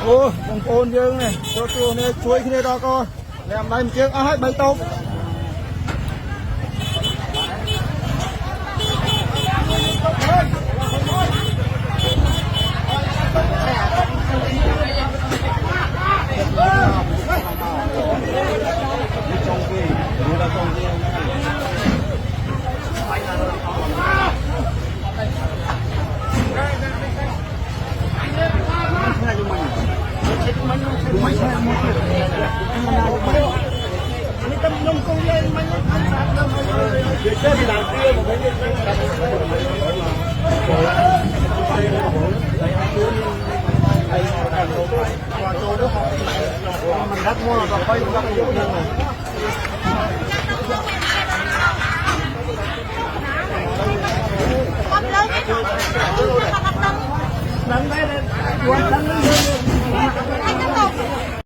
ô bông ôn dương này cho này chuối khi đó co làm đây một chiếc hết bay tôm mình đắt mua là phải đắt nhiều hơn này. Con lớn cái con lớn đây quan tâm